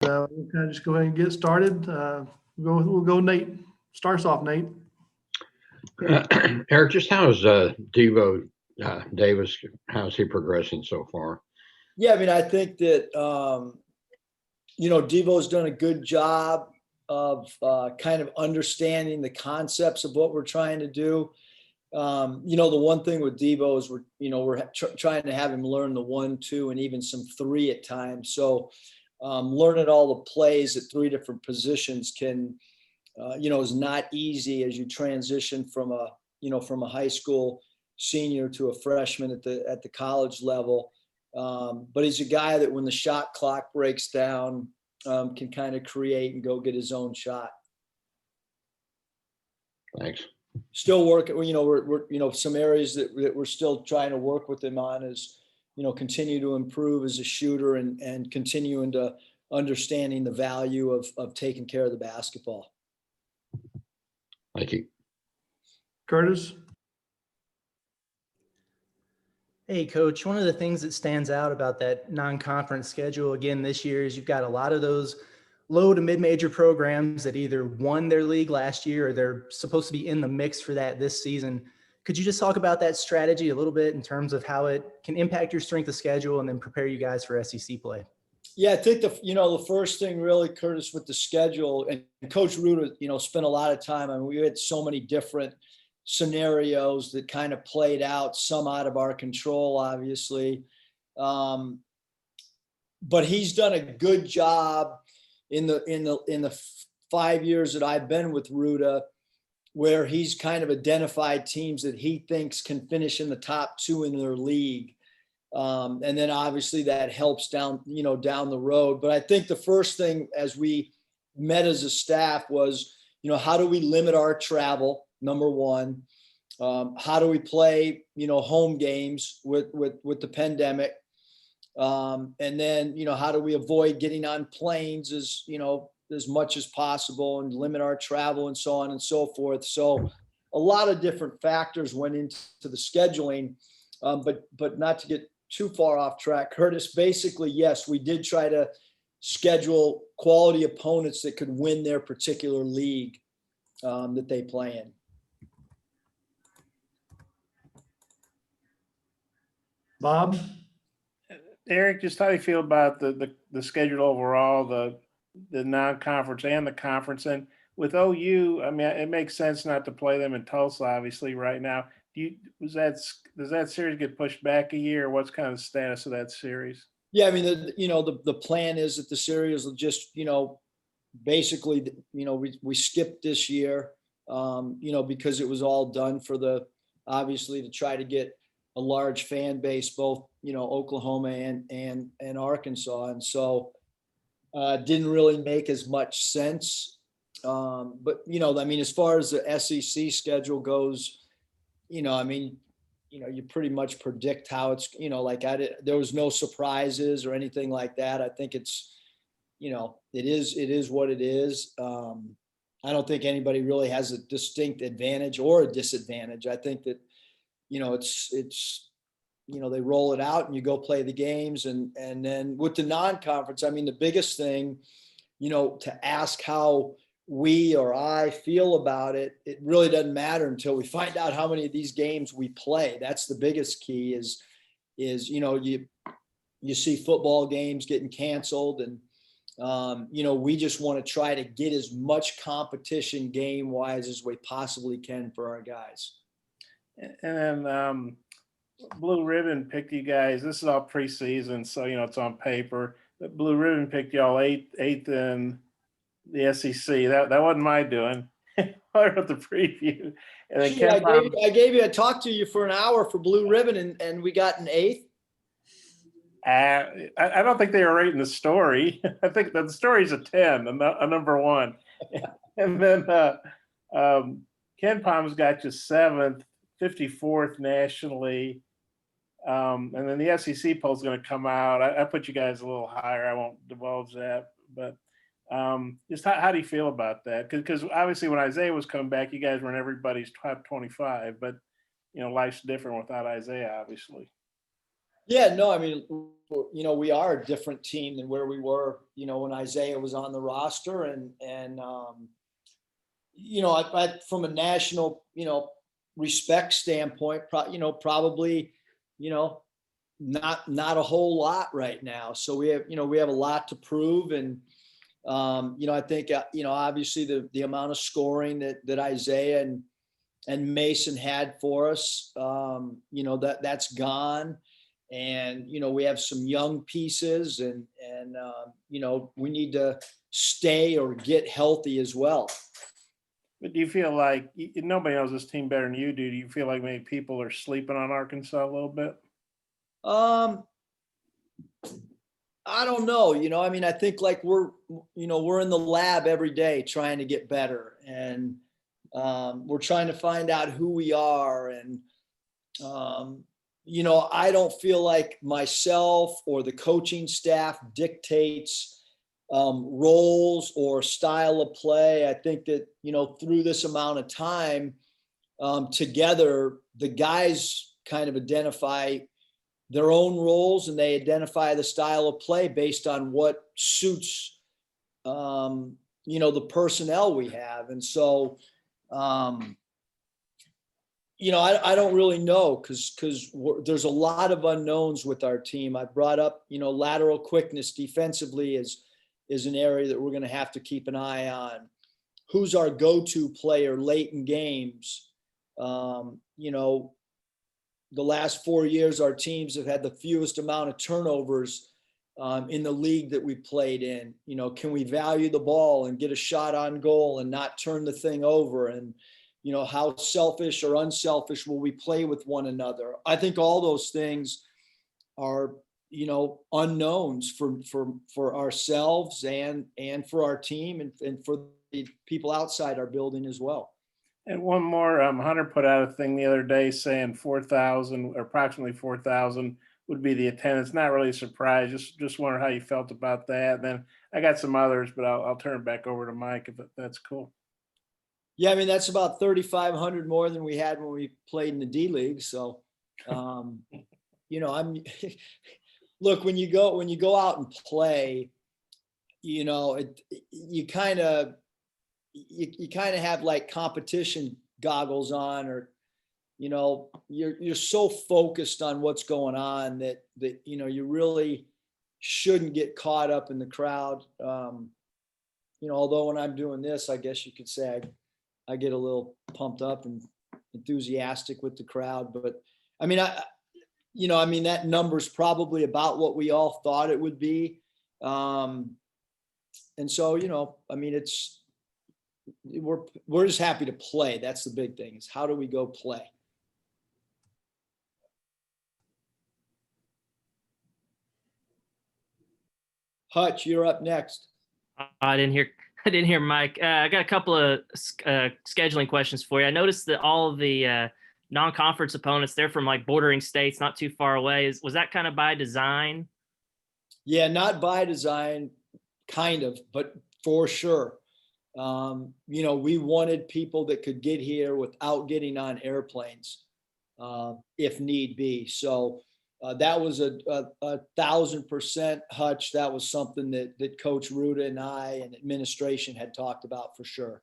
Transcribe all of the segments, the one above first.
we'll kind of just go ahead and get started. We'll go Nate. Starts off, Nate. Eric, just how's Devos Davis? How's he progressing so far? Yeah, I mean, I think that Devo's done a good job of kind of understanding the concepts of what we're trying to do. The one thing with Devo is we're trying to have him learn the 1, 2, and even some 3 at times. So learning all the plays at 3 different positions is not easy as you transition from a high school senior to a freshman at the college level. But he's a guy that when the shot clock breaks down, can kind of create and go get his own shot. Thanks. Still working, we're some areas that we're still trying to work with him on is, continue to improve as a shooter and continuing to understanding the value of taking care of the basketball. Thank you. Curtis. Hey, Coach, one of the things that stands out about that non-conference schedule again this year is you've got a lot of those low to mid-major programs that either won their league last year or they're supposed to be in the mix for that this season. Could you just talk about that strategy a little bit in terms of how it can impact your strength of schedule and then prepare you guys for SEC play? Yeah, I think the first thing really, Curtis, with the schedule, and Coach Ruta, spent a lot of time. I mean, we had so many different scenarios that kind of played out, some out of our control, obviously. But he's done a good job in the 5 years that I've been with Ruta, where he's kind of identified teams that he thinks can finish in the top 2 in their league. And then obviously that helps down the road. But I think the first thing as we met as a staff was, how do we limit our travel? Number one. How do we play, home games with the pandemic? And then, how do we avoid getting on planes as much as possible and limit our travel and so on and so forth. So a lot of different factors went into the scheduling, but not to get too far off track, Curtis, basically, yes, we did try to schedule quality opponents that could win their particular league that they play in. Bob. Eric, just how do you feel about the schedule overall, the non-conference and the conference? And with OU, I mean, it makes sense not to play them in Tulsa, obviously, right now. Does that series get pushed back a year? What's kind of the status of that series? Yeah, I mean, the plan is that the series will just, basically, we skipped this year, because it was all done for obviously to try to get a large fan base, both, Oklahoma and Arkansas. And so didn't really make as much sense. But, I mean, as far as the SEC schedule goes, you pretty much predict how it's, there was no surprises or anything like that. I think it's, it is what it is. I don't think anybody really has a distinct advantage or a disadvantage. I think that, it's they roll it out and you go play the games. And then with the non-conference, I mean, the biggest thing, to ask how we or I feel about it, it really doesn't matter until we find out how many of these games we play. That's the biggest key is you see football games getting canceled and, we just want to try to get as much competition game wise as we possibly can for our guys. And then Blue Ribbon picked you guys. This is all preseason, so it's on paper. But Blue Ribbon picked y'all eighth in the SEC. That wasn't my doing. I wrote the preview. And then I talked to you for an hour for Blue Ribbon, and we got an 8th. I don't think they were rating the story. I think the story's a 10, a number 1. And then Ken Palm's got you 7th, 54th nationally. And then the SEC poll's going to come out. I put you guys a little higher. I won't divulge that. But just how do you feel about that? Because obviously when Isaiah was coming back, you guys were in everybody's top 25. But, life's different without Isaiah, obviously. Yeah, no, I mean, we are a different team than where we were, when Isaiah was on the roster, and from a national, respect standpoint, probably, not a whole lot right now. So we have a lot to prove, and I think obviously the amount of scoring that Isaiah and Mason had for us, that's gone. And, we have some young pieces, and we need to stay or get healthy as well. But do you feel like nobody knows this team better than you do? Do you feel like maybe people are sleeping on Arkansas a little bit? I don't know. I think like we're in the lab every day trying to get better, and we're trying to find out who we are. And, I don't feel like myself or the coaching staff dictates roles or style of play. I think that, through this amount of time together, the guys kind of identify their own roles, and they identify the style of play based on what suits, the personnel we have. And so, I don't really know, because there's a lot of unknowns with our team. I brought up, lateral quickness defensively is an area that we're going to have to keep an eye on. Who's our go-to player late in games? The last 4 years, our teams have had the fewest amount of turnovers in the league that we played in. Can we value the ball and get a shot on goal and not turn the thing over? And, how selfish or unselfish will we play with one another? I think all those things are, unknowns for ourselves and for our team, and for the people outside our building as well. And one more, Hunter put out a thing the other day saying 4,000, or approximately 4,000 would be the attendance. Not really a surprise. Just wonder how you felt about that. And then I got some others, but I'll turn it back over to Mike if that's cool. Yeah, that's about 3,500 more than we had when we played in the D League. So, look, when you go out and play, you kind of have like competition goggles on, or, you're so focused on what's going on that you really shouldn't get caught up in the crowd. Although when I'm doing this, I guess you could say I get a little pumped up and enthusiastic with the crowd. But that number's probably about what we all thought it would be. And so, we're just happy to play. That's the big thing, is how do we go play? Hutch, you're up next. I didn't hear Mike. I got a couple of scheduling questions for you. I noticed that all of the non-conference opponents, they're from like bordering states, not too far away. Was that kind of by design? Yeah, not by design, kind of, but for sure. We wanted people that could get here without getting on airplanes, if need be. So that was a 1,000% Hutch. That was something that Coach Ruda and I and administration had talked about for sure.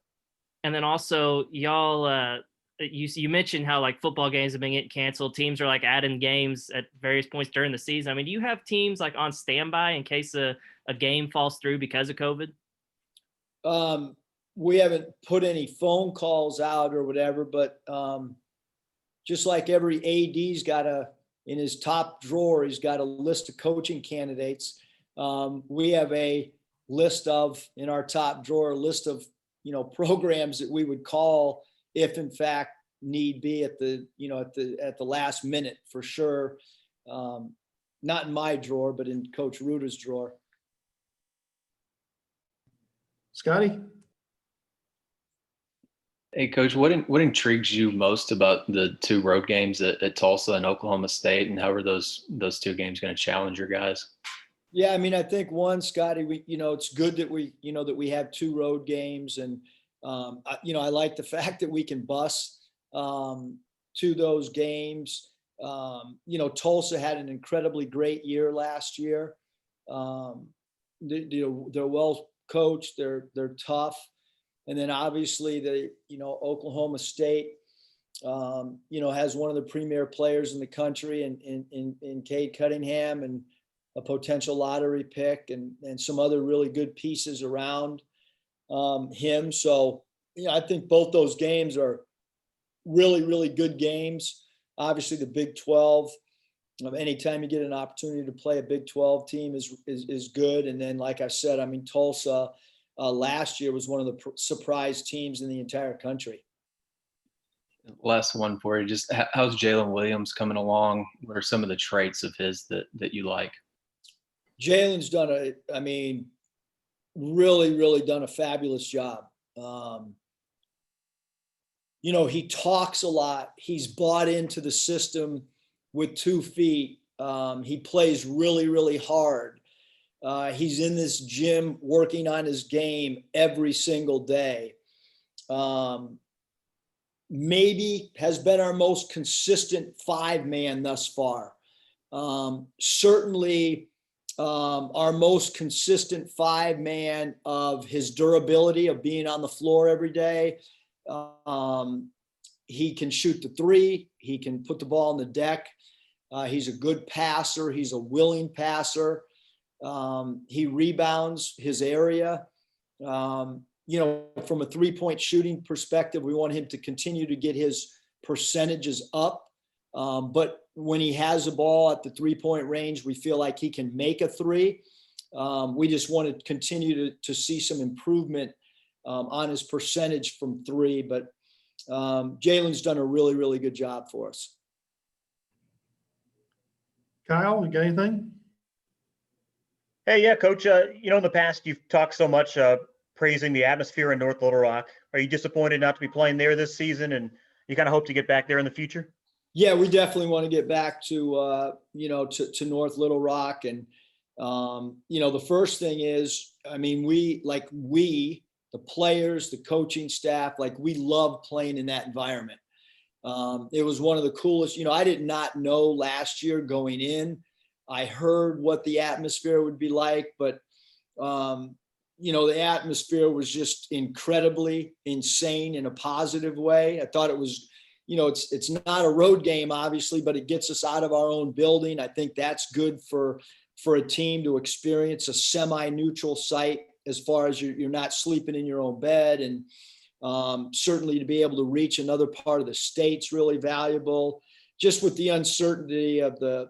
And then also y'all, you mentioned how like football games have been getting canceled. Teams are like adding games at various points during the season. Do you have teams like on standby in case a game falls through because of COVID? We haven't put any phone calls out or whatever, but just like every AD's got in his top drawer, he's got a list of coaching candidates. We have a list in our top drawer, a list of, programs that we would call if in fact need be at the last minute, for sure. Not in my drawer, but in Coach Ruda's drawer. Scotty? Hey, Coach, what intrigues you most about the two road games at Tulsa and Oklahoma State, and how are those two games going to challenge your guys? Yeah, I think one, Scotty, it's good that we have two road games, and I like the fact that we can bus to those games. Tulsa had an incredibly great year last year. They're well coached. They're tough. And then obviously Oklahoma State, has one of the premier players in the country in Cade Cunningham, and a potential lottery pick, and some other really good pieces around him. So, I think both those games are really, really good games. Obviously the Big 12, anytime you get an opportunity to play a Big 12 team is good. And then, like I said, Tulsa last year was one of the surprise teams in the entire country. Last one for you. Just how's Jalen Williams coming along? What are some of the traits of his that you like? Jalen's done really, really done a fabulous job. He talks a lot. He's bought into the system with 2 feet. He plays really, really hard. He's in this gym working on his game every single day. Maybe has been our most consistent 5-man thus far. Certainly our most consistent 5-man of his durability of being on the floor every day. He can shoot the 3. He can put the ball on the deck. He's a good passer. He's a willing passer. He rebounds his area. From a 3-point shooting perspective, we want him to continue to get his percentages up. But when he has a ball at the 3-point range, we feel like he can make a 3. We just want to continue to see some improvement on his percentage from 3. But Jalen's done a really, really good job for us. Kyle, you got anything? Hey, yeah, Coach. In the past, you've talked so much praising the atmosphere in North Little Rock. Are you disappointed not to be playing there this season, and you kind of hope to get back there in the future? Yeah, we definitely want to get back to to North Little Rock, and the first thing is, we the players, the coaching staff, we love playing in that environment. It was one of the coolest. I did not know last year going in. I heard what the atmosphere would be like, but the atmosphere was just incredibly insane in a positive way. I thought it was, it's not a road game, obviously, but it gets us out of our own building. I think that's good for a team to experience a semi-neutral site, as far as you're not sleeping in your own bed. And certainly to be able to reach another part of the state's really valuable. Just with the uncertainty of the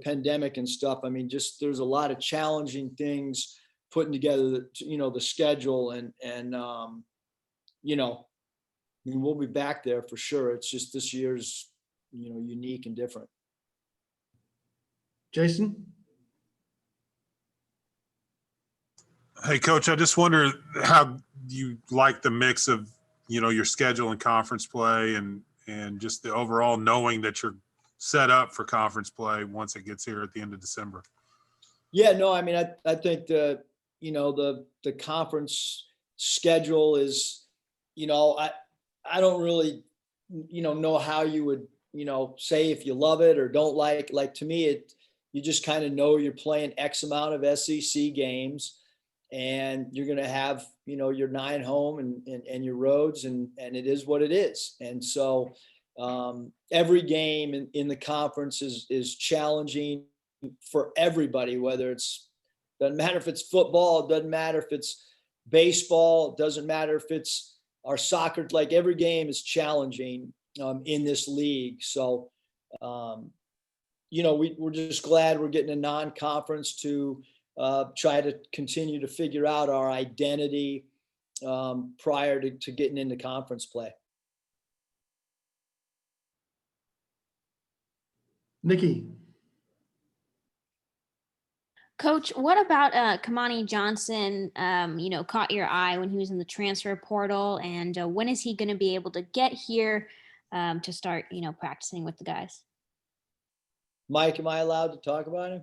pandemic and stuff. There's a lot of challenging things putting together the schedule, and we'll be back there for sure. It's just this year's, unique and different. Jason? Hey, Coach, I just wonder how you like the mix of, your schedule and conference play, and just the overall knowing that you're set up for conference play once it gets here at the end of December. Yeah, no, I think the conference schedule is, I don't really, know how you would, say if you love it or don't like to me, you just kind of know you're playing X amount of SEC games, and you're going to have, your 9 home and your roads, and it is what it is. And so every game in the conference is challenging for everybody, doesn't matter if it's football, it doesn't matter if it's baseball, it doesn't matter if it's our soccer, every game is challenging in this league. So, we're just glad we're getting a non-conference to try to continue to figure out our identity prior to getting into conference play. Nikki? Coach, what about Kadeem Johnson, caught your eye when he was in the transfer portal, and when is he going to be able to get here to start, practicing with the guys? Mike, am I allowed to talk about him?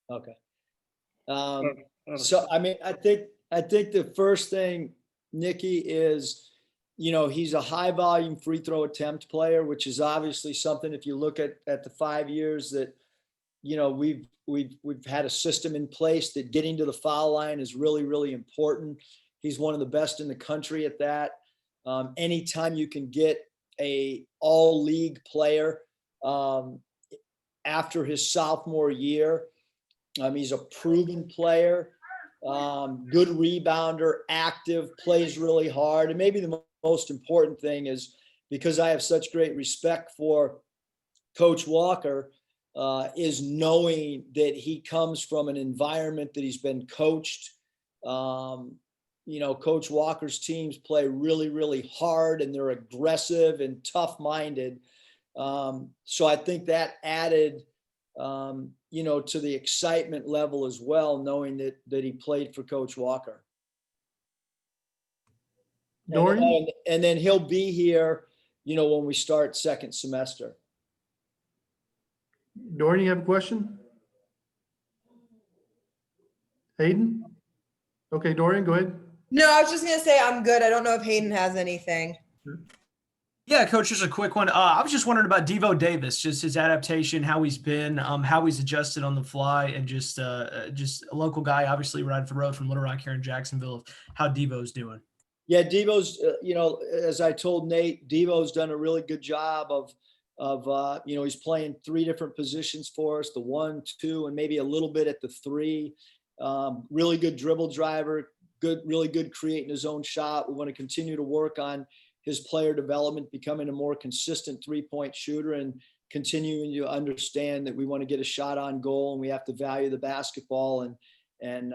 Okay. So, I think the first thing, Nikki, is, he's a high volume free throw attempt player, which is obviously something, if you look at the 5 years that, we've had a system in place that getting to the foul line is really, really important. He's one of the best in the country at that. Anytime you can get a all league player after his sophomore year, he's a proven player, good rebounder, active, plays really hard. And maybe the most important thing is, because I have such great respect for Coach Walker, is knowing that he comes from an environment that he's been coached. Coach Walker's teams play really, really hard, and they're aggressive and tough-minded. So I think that added, to the excitement level as well, knowing that he played for Coach Walker. Dorian? And then he'll be here, when we start second semester. Dorian, you have a question? Hayden? Okay, Dorian, go ahead. No, I was just gonna say I'm good. I don't know if Hayden has anything. Yeah, Coach, just a quick one. I was just wondering about Devos Davis, just his adaptation, how he's been, how he's adjusted on the fly, and just a local guy, obviously riding the road from Little Rock here in Jacksonville. How Devos doing? Yeah, Devos, as I told Nate, Devos done a really good job of he's playing 3 different positions for us, the 1, 2, and maybe a little bit at the 3. Really good dribble driver, really good creating his own shot. We want to continue to work on his player development, becoming a more consistent 3-point shooter, and continuing to understand that we want to get a shot on goal, and we have to value the basketball and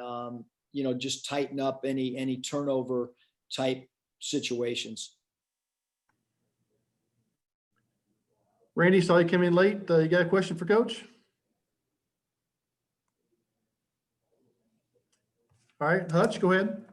just tighten up any turnover type situations. Randy, saw you came in late. You got a question for Coach? All right, Hutch, go ahead.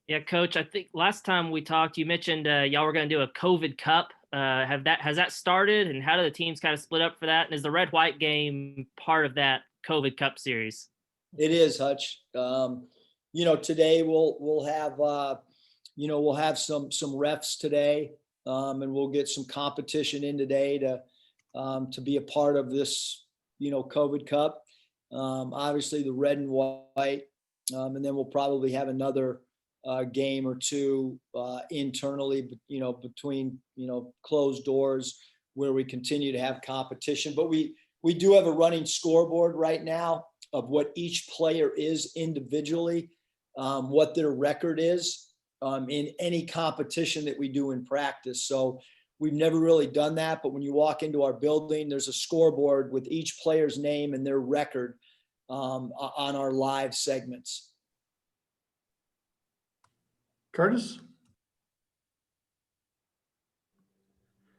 Yeah, Coach, I think last time we talked, you mentioned y'all were going to do a COVID Cup. Has that started, and how do the teams kind of split up for that? And is the red-white game part of that COVID Cup series? It is, Hutch. Today we'll have we'll have some refs today, and we'll get some competition in today to be a part of this COVID Cup. Obviously the red and white, and then we'll probably have another game or 2 internally, between closed doors, where we continue to have competition. But we do have a running scoreboard right now of what each player is individually, what their record is in any competition that we do in practice. So we've never really done that, but when you walk into our building, there's a scoreboard with each player's name and their record on our live segments. Curtis?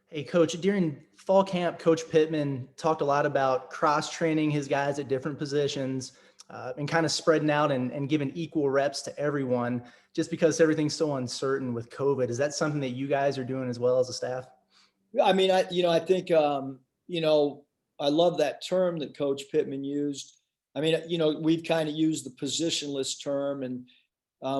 Hey, Coach, during fall camp, Coach Pittman talked a lot about cross-training his guys at different positions and kind of spreading out and giving equal reps to everyone, just because everything's so uncertain with COVID. Is that something that you guys are doing as well as a staff? I mean, I think, I love that term that Coach Pittman used. I mean, we've kind of used the positionless term, and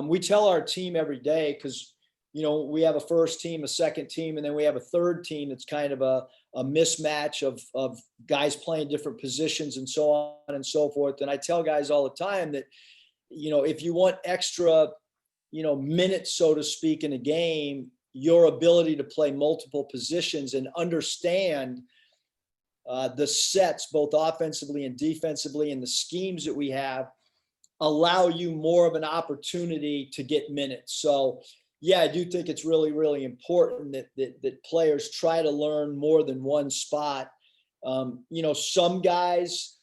we tell our team every day, because, we have a first team, a second team, and then we have a third team that's kind of a mismatch of guys playing different positions and so on and so forth. And I tell guys all the time that, if you want extra, minutes, so to speak, in a game, your ability to play multiple positions and understand the sets, both offensively and defensively, and the schemes that we have, allow you more of an opportunity to get minutes. So yeah, I do think it's really, really important that players try to learn more than one spot. Some guys,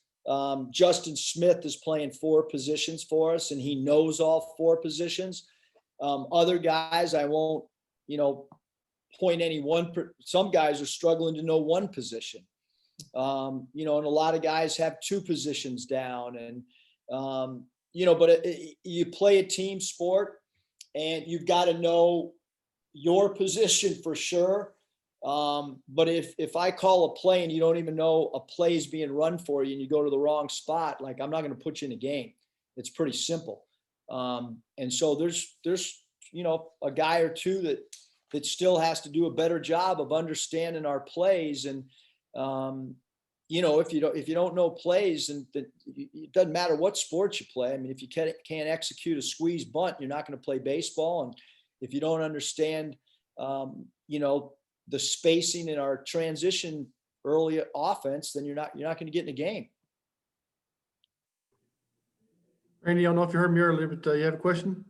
Justin Smith is playing 4 positions for us, and he knows all 4 positions. Other guys, I won't, point any one. Some guys are struggling to know one position. And a lot of guys have 2 positions down, and but you play a team sport, and you've got to know your position for sure. But if I call a play and you don't even know a play is being run for you, and you go to the wrong spot, like, I'm not going to put you in a game. It's pretty simple. And so there's a guy or 2 that still has to do a better job of understanding our plays. And, you know, if you don't know plays, and it doesn't matter what sport you play. I mean, if you can't execute a squeeze bunt, you're not going to play baseball. And if you don't understand, you know, the spacing in our transition early offense, then you're not going to get in the game. Randy, I don't know if you heard me earlier, but you have a question?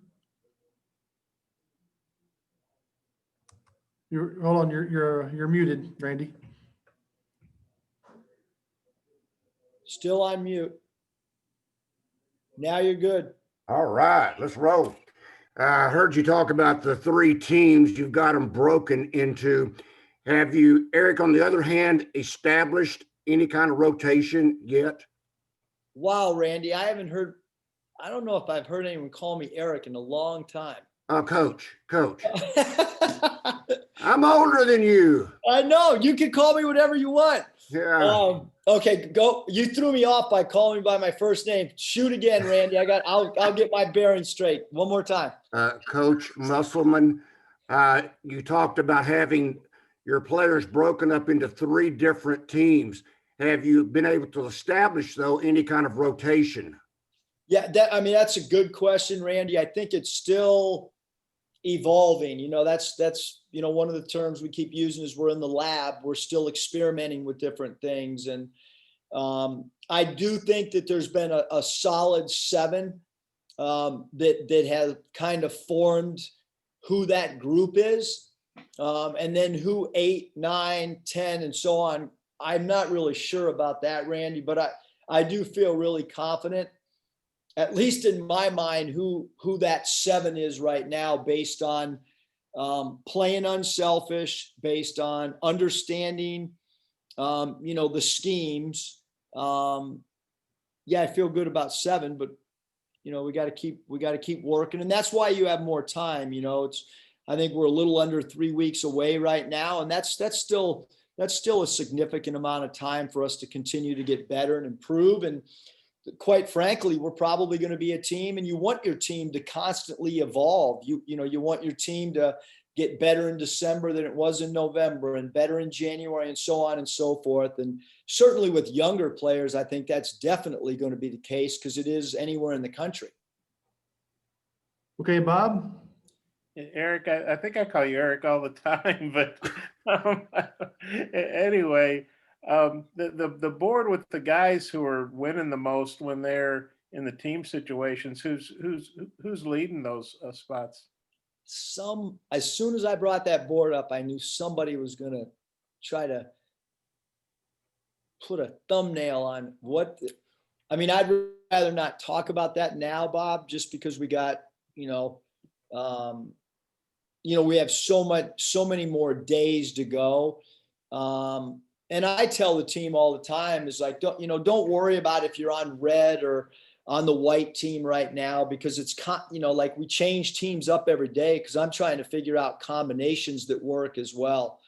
Hold on, you're muted, Randy. Still on mute. Now you're good. All right, let's roll. I heard you talk about the 3 teams. You've got them broken into. Have you, Eric, on the other hand, established any kind of rotation yet? Wow, Randy, I don't know if I've heard anyone call me Eric in a long time. Coach. I'm older than you. I know. You can call me whatever you want. Yeah. Okay, go. You threw me off by calling me by my first name. Shoot again, Randy. I'll get my bearings straight. One more time. Coach Musselman, you talked about having your players broken up into 3 different teams. Have you been able to establish, though, any kind of rotation? Yeah, that's a good question, Randy. I think it's still evolving. You know, that's you know, one of the terms we keep using is we're in the lab. We're still experimenting with different things. And I do think that there's been a solid 7 that have kind of formed who that group is. And then who 8, 9, 10, and so on. I'm not really sure about that, Randy, but I do feel really confident, at least in my mind, who that 7 is right now, based on playing unselfish, based on understanding, you know, the schemes. Yeah, I feel good about 7, but you know, we got to keep working, and that's why you have more time. You know, I think we're a little under 3 weeks away right now, and that's still a significant amount of time for us to continue to get better and improve. And quite frankly, we're probably going to be a team, and you want your team to constantly evolve. You know, you want your team to get better in December than it was in November, and better in January, and so on and so forth. And certainly with younger players, I think that's definitely going to be the case, because it is anywhere in the country. Okay, Bob. Eric, I think I call you Eric all the time, but anyway, the board with the guys who are winning the most when they're in the team situations, who's leading those spots? As soon as I brought that board up, I knew somebody was going to try to put a thumbnail on I'd rather not talk about that now, Bob, just because we got, you know, we have so many more days to go. And I tell the team all the time is like, don't worry about if you're on red or on the white team right now, because it's, like we change teams up every day, because I'm trying to figure out combinations that work as well.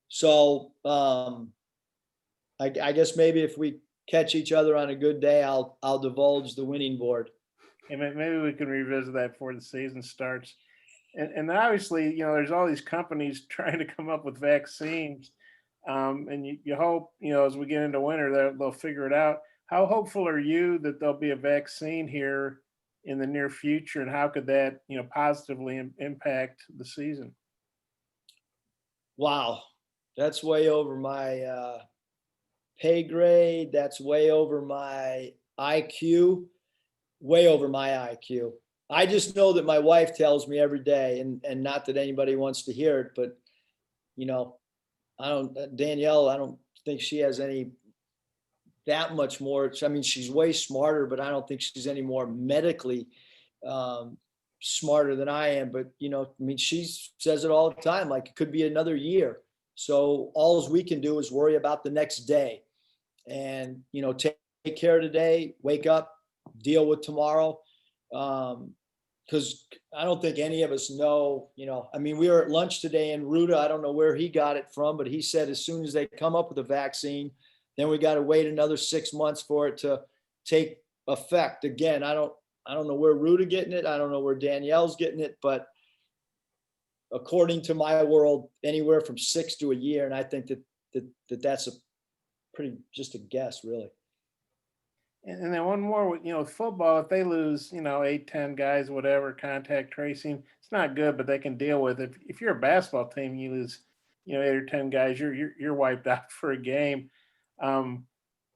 So I guess maybe if we catch each other on a good day, I'll divulge the winning board. And maybe we can revisit that before the season starts. And obviously, there's all these companies trying to come up with vaccines. And you hope, as we get into winter, they'll figure it out. How hopeful are you that there'll be a vaccine here in the near future, and how could that, positively impact the season? Wow, that's way over my pay grade. That's way over my IQ. Way over my IQ. I just know that my wife tells me every day, and not that anybody wants to hear it, but Danielle, I don't think she has that much more. I mean, she's way smarter, but I don't think she's any more medically smarter than I am. But, she says it all the time, like it could be another year. So all we can do is worry about the next day and, take care of today, wake up, deal with tomorrow. Because I don't think any of us know, we were at lunch today in Ruta. I don't know where he got it from, but he said as soon as they come up with a vaccine, then we got to wait another 6 months for it to take effect. Again, I don't know where Ruta getting it. I don't know where Danielle's getting it, but according to my world, anywhere from 6 to a year. And I think that's a pretty, just a guess, really. And then one more, with football, if they lose, 8, 10 guys, whatever, contact tracing, it's not good, but they can deal with it. If you're a basketball team, you lose, 8 or 10 guys, you're wiped out for a game. Kind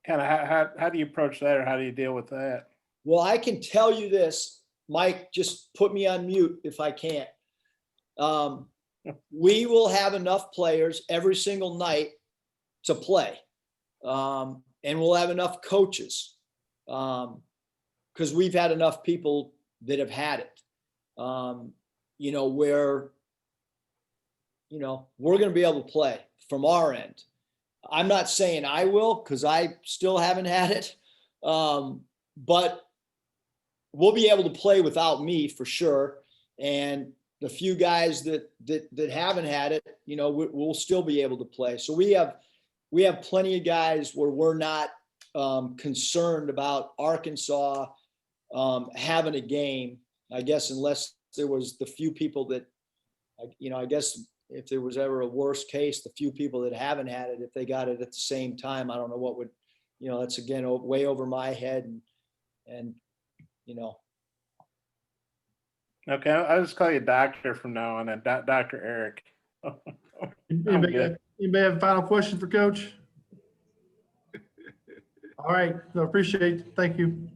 of how do you approach that, or how do you deal with that? Well, I can tell you this, Mike, just put me on mute if I can't. We will have enough players every single night to play. And we'll have enough coaches. Because we've had enough people that have had it, where, we're going to be able to play from our end. I'm not saying I will, because I still haven't had it, but we'll be able to play without me for sure. And the few guys that haven't had it, we'll still be able to play. So we have plenty of guys where we're not concerned about Arkansas having a game, I guess, unless there was the few people that, I guess if there was ever a worst case, the few people that haven't had it, if they got it at the same time, I don't know what would, that's again, way over my head and. Okay, I'll just call you doctor from now on, and Dr. Eric. Anybody have a final question for Coach? All right, I appreciate it. Thank you.